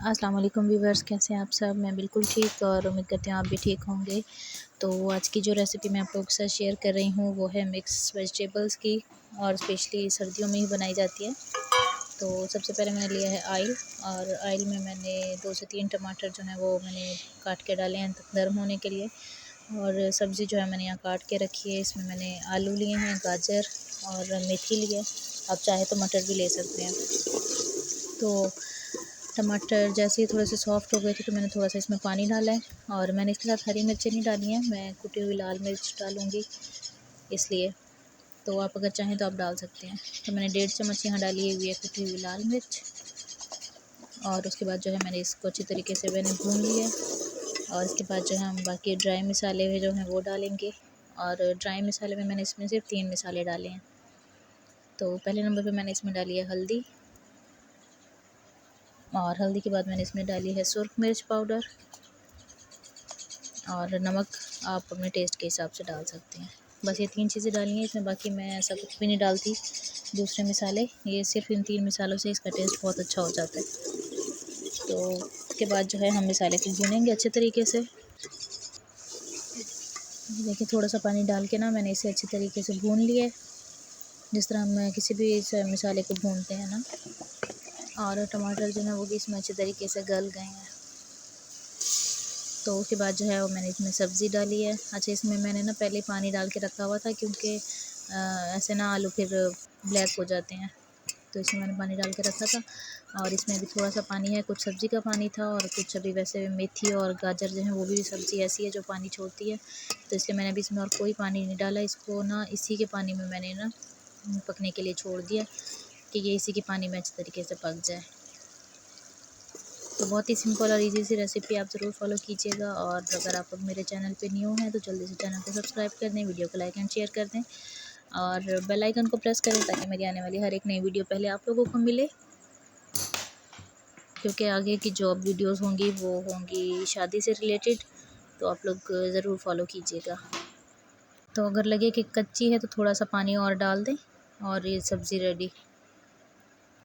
अस्सलाम वालेकुम व्यूवर्स, कैसे हैं आप सब। मैं बिल्कुल ठीक और उम्मीद करती हूँ आप भी ठीक होंगे। तो आज की जो रेसिपी मैं आप लोगों के साथ शेयर कर रही हूँ वो है मिक्स वेजिटेबल्स की, और स्पेशली सर्दियों में ही बनाई जाती है। तो सबसे पहले मैंने लिया है आयल, और आयल में मैंने 2 से 3 टमाटर जो है वो मैंने काट के डाले हैं गर्म होने के लिए। और सब्ज़ी जो है मैंने यहाँ काट के रखी है। इसमें मैंने आलू लिए हैं, गाजर और मेथी ली है। आप चाहे तो मटर भी ले सकते हैं। तो टमाटर जैसे ही थोड़े से सॉफ्ट हो गए थे तो मैंने थोड़ा सा इसमें पानी डाला है, और मैंने इसके साथ हरी मिर्चें नहीं डाली हैं, मैं कुटी हुई लाल मिर्च डालूँगी इसलिए। तो आप अगर चाहें तो आप डाल सकते हैं। तो मैंने 1.5 चम्मच यहाँ डाली हुई है कुटी हुई लाल मिर्च, और उसके बाद जो है मैंने इसको अच्छी तरीके से मैंने भून लिया। और इसके बाद जो है हम बाकी ड्राई मसाले जो हैं वो डालेंगे। और ड्राई मसाले में मैंने इसमें सिर्फ 3 मसाले डाले हैं। तो पहले नंबर पे मैंने इसमें डाली है हल्दी, और हल्दी के बाद मैंने इसमें डाली है सुरख मिर्च पाउडर, और नमक आप अपने टेस्ट के हिसाब से डाल सकते हैं। बस ये 3 चीज़ें डालनी है इसमें, बाकी मैं ऐसा कुछ भी नहीं डालती दूसरे मसाले। ये सिर्फ इन 3 मसालों से इसका टेस्ट बहुत अच्छा हो जाता है। तो उसके बाद जो है हम मसाले को भूनेंगे अच्छे तरीके से। देखिए थोड़ा सा पानी डाल के ना मैंने इसे अच्छे तरीके से भून लिया है, जिस तरह हम किसी भी इस मसाले को भूनते हैं ना। और टमाटर जो है वो भी इसमें अच्छे तरीके से गल गए हैं। तो उसके बाद जो है वो मैंने इसमें सब्ज़ी डाली है। अच्छा, इसमें मैंने ना पहले पानी डाल के रखा हुआ था, क्योंकि ऐसे ना आलू फिर ब्लैक हो जाते हैं, तो इसमें मैंने पानी डाल के रखा था। और इसमें भी थोड़ा सा पानी है, कुछ सब्ज़ी का पानी था और कुछ अभी वैसे मेथी और गाजर जो है वो भी सब्ज़ी ऐसी है जो पानी छोड़ती है, तो इसलिए मैंने अभी इसमें और कोई पानी नहीं डाला। इसको ना इसी के पानी में मैंने ना पकने के लिए छोड़ दिया कि ये इसी के पानी में अच्छे तरीके से पक जाए। तो बहुत ही सिंपल और इजी सी रेसिपी आप ज़रूर फॉलो कीजिएगा। और अगर आप मेरे चैनल पे न्यू हैं तो जल्दी से चैनल को सब्सक्राइब कर दें, वीडियो को लाइक एंड शेयर कर दें, और बेल आइकन को प्रेस करें ताकि मेरी आने वाली हर एक नई वीडियो पहले आप लोगों को मिले। क्योंकि आगे की जो वीडियोस होंगी वो होंगी शादी से रिलेटेड, तो आप लोग ज़रूर फॉलो कीजिएगा। तो अगर लगे कि कच्ची है तो थोड़ा सा पानी और डाल दें, और ये सब्ज़ी रेडी।